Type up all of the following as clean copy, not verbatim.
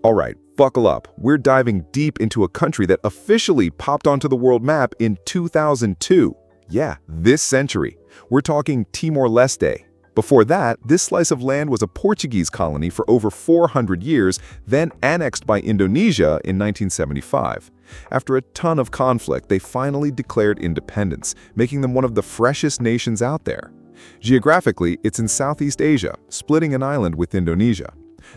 All right, buckle up. We're diving deep into a country that officially popped onto the world map in 2002. Yeah, this century. We're talking Timor Leste. Before that, this slice of land was a Portuguese colony for over 400 years, then annexed by Indonesia in 1975. After a ton of conflict, they finally declared independence, making them one of the freshest nations out there. Geographically, it's in Southeast Asia, splitting an island with Indonesia.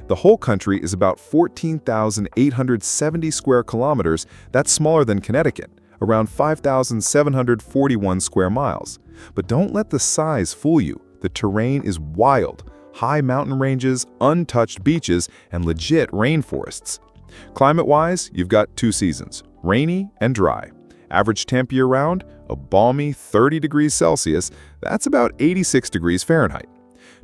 The whole country is about 14,870 square kilometers. That's smaller than Connecticut, around 5,741 square miles. But don't let the size fool you. The terrain is wild. High mountain ranges, untouched beaches, and legit rainforests. Climate-wise, you've got two seasons, rainy and dry. Average temp year-round, a balmy 30 degrees Celsius, that's about 86 degrees Fahrenheit.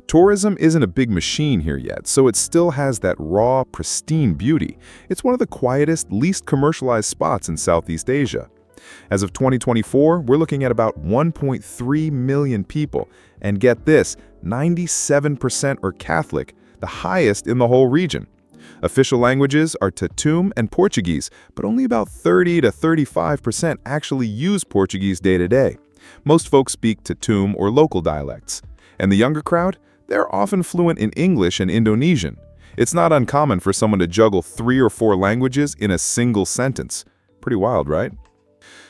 Tourism isn't a big machine here yet, so it still has that raw, pristine beauty. It's one of the quietest, least commercialized spots in Southeast Asia. As of 2024, we're looking at about 1.3 million people. And get this, 97% are Catholic, the highest in the whole region. Official languages are Tatum and Portuguese, but only about 30 to 35% actually use Portuguese day to day. Most folks speak Tatum or local dialects. And the younger crowd? They're often fluent in English and Indonesian. It's not uncommon for someone to juggle 3 or 4 languages in a single sentence. Pretty wild, right?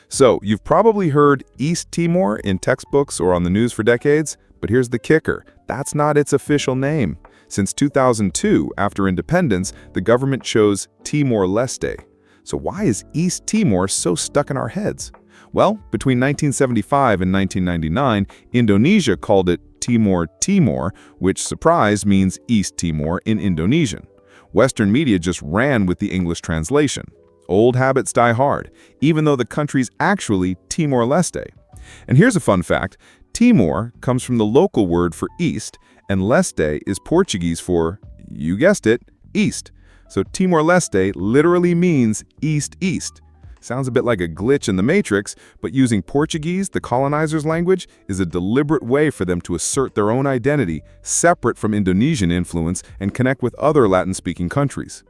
So, you've probably heard East Timor in textbooks or on the news for decades, but here's the kicker. That's not its official name. Since 2002, after independence, the government chose Timor Leste. So why is East Timor so stuck in our heads? Well, between 1975 and 1999, Indonesia called it Timor Timor, which, surprise, means East Timor in Indonesian. Western media just ran with the English translation. Old habits die hard, even though the country's actually Timor Leste. And here's a fun fact. Timor comes from the local word for east, and Leste is Portuguese for, you guessed it, east. So Timor-Leste literally means east-east. Sounds a bit like a glitch in the Matrix, but using Portuguese, the colonizers' language, is a deliberate way for them to assert their own identity, separate from Indonesian influence, and connect with other Latin-speaking countries.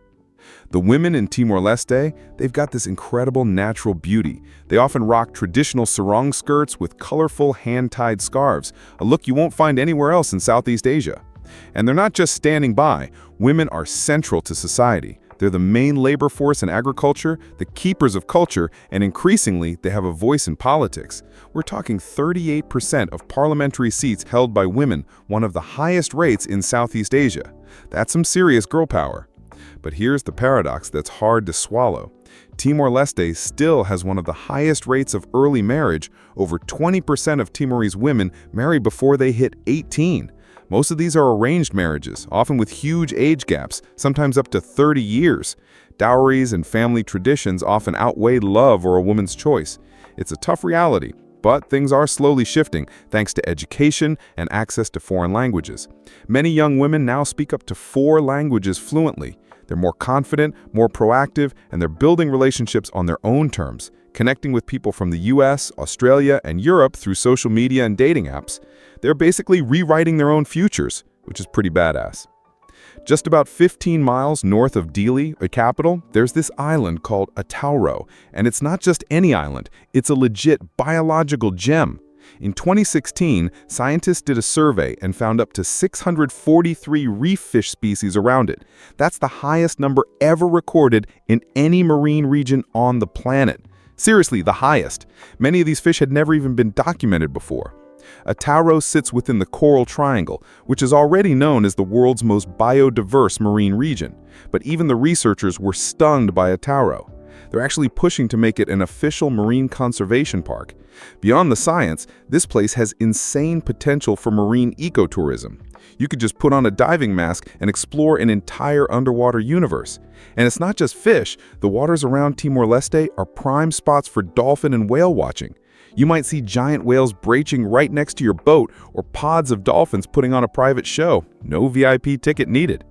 The women in Timor-Leste, they've got this incredible natural beauty. They often rock traditional sarong skirts with colorful hand-tied scarves, a look you won't find anywhere else in Southeast Asia. And they're not just standing by. Women are central to society. They're the main labor force in agriculture, the keepers of culture, and increasingly, they have a voice in politics. We're talking 38% of parliamentary seats held by women, one of the highest rates in Southeast Asia. That's some serious girl power. But here's the paradox that's hard to swallow. Timor-Leste still has one of the highest rates of early marriage. Over 20% of Timorese women marry before they hit 18. Most of these are arranged marriages, often with huge age gaps, sometimes up to 30 years. Dowries and family traditions often outweigh love or a woman's choice. It's a tough reality, but things are slowly shifting thanks to education and access to foreign languages. Many young women now speak up to 4 languages fluently. They're more confident, more proactive, and they're building relationships on their own terms, connecting with people from the US, Australia, and Europe through social media and dating apps. They're basically rewriting their own futures, which is pretty badass. Just about 15 miles north of Dili, the capital, there's this island called Atauro, and it's not just any island, it's a legit biological gem. In 2016, scientists did a survey and found up to 643 reef fish species around it. That's the highest number ever recorded in any marine region on the planet. Seriously, the highest. Many of these fish had never even been documented before. Atauro sits within the Coral Triangle, which is already known as the world's most biodiverse marine region. But even the researchers were stunned by Atauro. They're actually pushing to make it an official marine conservation park. Beyond the science, this place has insane potential for marine ecotourism. You could just put on a diving mask and explore an entire underwater universe. And it's not just fish. The waters around Timor-Leste are prime spots for dolphin and whale watching. You might see giant whales breaching right next to your boat or pods of dolphins putting on a private show. No VIP ticket needed.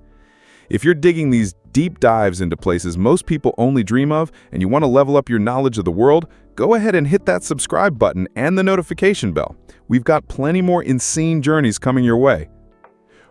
If you're digging these deep dives into places most people only dream of and you want to level up your knowledge of the world, go ahead and hit that subscribe button and the notification bell. We've got plenty more insane journeys coming your way.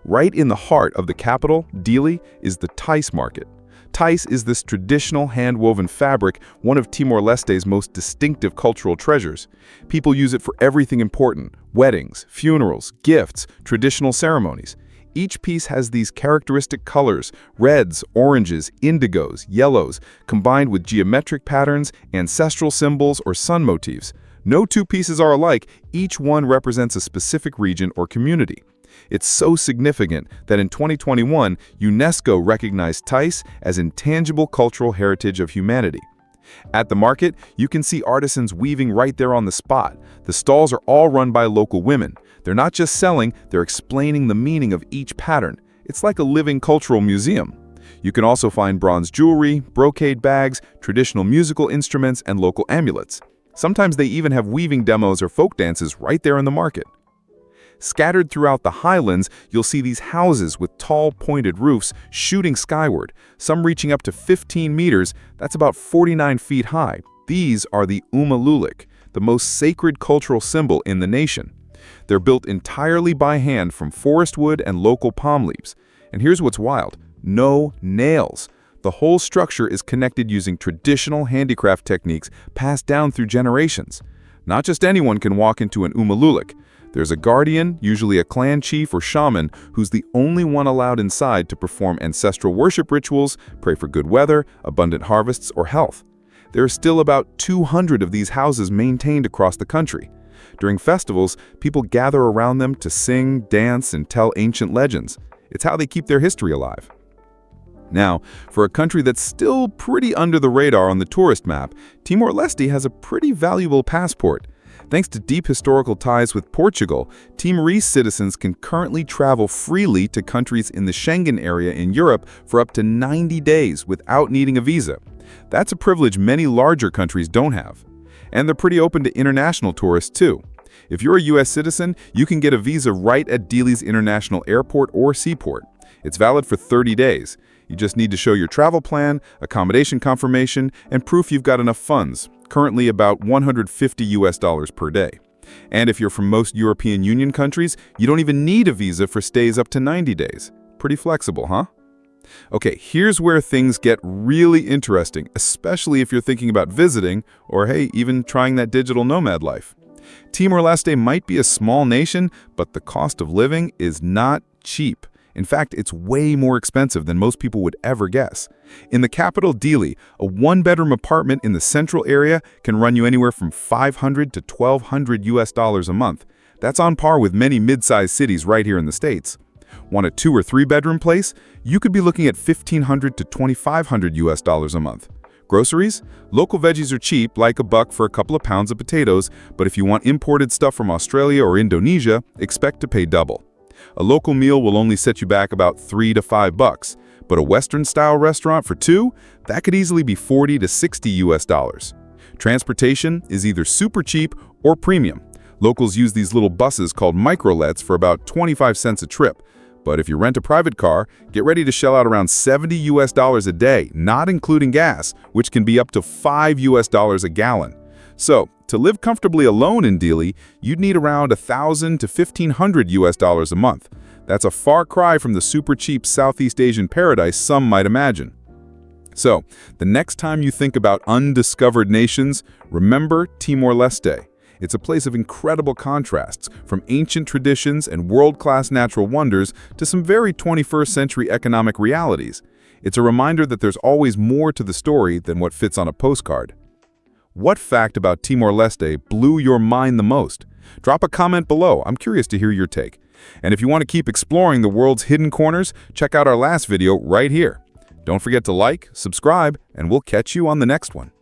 Right in the heart of the capital, Dili, is the Tais market. Tais is this traditional hand-woven fabric, one of Timor-Leste's most distinctive cultural treasures. People use it for everything important: weddings, funerals, gifts, traditional ceremonies. Each piece has these characteristic colors: reds, oranges, indigos, yellows, combined with geometric patterns, ancestral symbols, or sun motifs. No two pieces are alike, each one represents a specific region or community. It's so significant that in 2021, UNESCO recognized Tais as intangible cultural heritage of humanity. At the market, you can see artisans weaving right there on the spot. The stalls are all run by local women. They're not just selling, they're explaining the meaning of each pattern. It's like a living cultural museum. You can also find bronze jewelry, brocade bags, traditional musical instruments, and local amulets. Sometimes they even have weaving demos or folk dances right there in the market. Scattered throughout the highlands, you'll see these houses with tall, pointed roofs shooting skyward, some reaching up to 15 meters, that's about 49 feet high. These are the Uma Lulik, the most sacred cultural symbol in the nation. They're built entirely by hand from forest wood and local palm leaves. And here's what's wild: no nails. The whole structure is connected using traditional handicraft techniques passed down through generations. Not just anyone can walk into an Uma Lulik. There's a guardian, usually a clan chief or shaman, who's the only one allowed inside to perform ancestral worship rituals, pray for good weather, abundant harvests, or health. There are still about 200 of these houses maintained across the country. During festivals, people gather around them to sing, dance, and tell ancient legends. It's how they keep their history alive. Now, for a country that's still pretty under the radar on the tourist map, Timor Leste has a pretty valuable passport. Thanks to deep historical ties with Portugal, Timorese citizens can currently travel freely to countries in the Schengen area in Europe for up to 90 days without needing a visa. That's a privilege many larger countries don't have. And they're pretty open to international tourists too. If you're a U.S. citizen, you can get a visa right at Dili's international airport or seaport. It's valid for 30 days. You just need to show your travel plan, accommodation confirmation, and proof you've got enough funds, currently about $150 per day. And if you're from most European Union countries, you don't even need a visa for stays up to 90 days. Pretty flexible, huh? Okay, here's where things get really interesting, especially if you're thinking about visiting or, hey, even trying that digital nomad life. Timor-Leste might be a small nation, but the cost of living is not cheap. In fact, it's way more expensive than most people would ever guess. In the capital, Dili, a one-bedroom apartment in the central area can run you anywhere from $500 to $1,200 a month. That's on par with many mid-sized cities right here in the States. Want a 2- or 3-bedroom place? You could be looking at $1,500 to $2,500 a month. Groceries? Local veggies are cheap, like $1 for a couple of pounds of potatoes, but if you want imported stuff from Australia or Indonesia, expect to pay double. A local meal will only set you back about $3 to $5, but a Western-style restaurant for two, that could easily be $40 to $60. Transportation is either super cheap or premium. Locals use these little buses called microlets for about 25 cents a trip. But if you rent a private car, get ready to shell out around $70 a day, not including gas, which can be up to $5 a gallon. So, to live comfortably alone in Dili, you'd need around $1,000 to $1,500 a month. That's a far cry from the super cheap Southeast Asian paradise some might imagine. So, the next time you think about undiscovered nations, remember Timor Leste. It's a place of incredible contrasts, from ancient traditions and world-class natural wonders to some very 21st century economic realities. It's a reminder that there's always more to the story than what fits on a postcard. What fact about Timor Leste blew your mind the most? Drop a comment below. I'm curious to hear your take. And if you want to keep exploring the world's hidden corners, check out our last video right here. Don't forget to like, subscribe, and we'll catch you on the next one.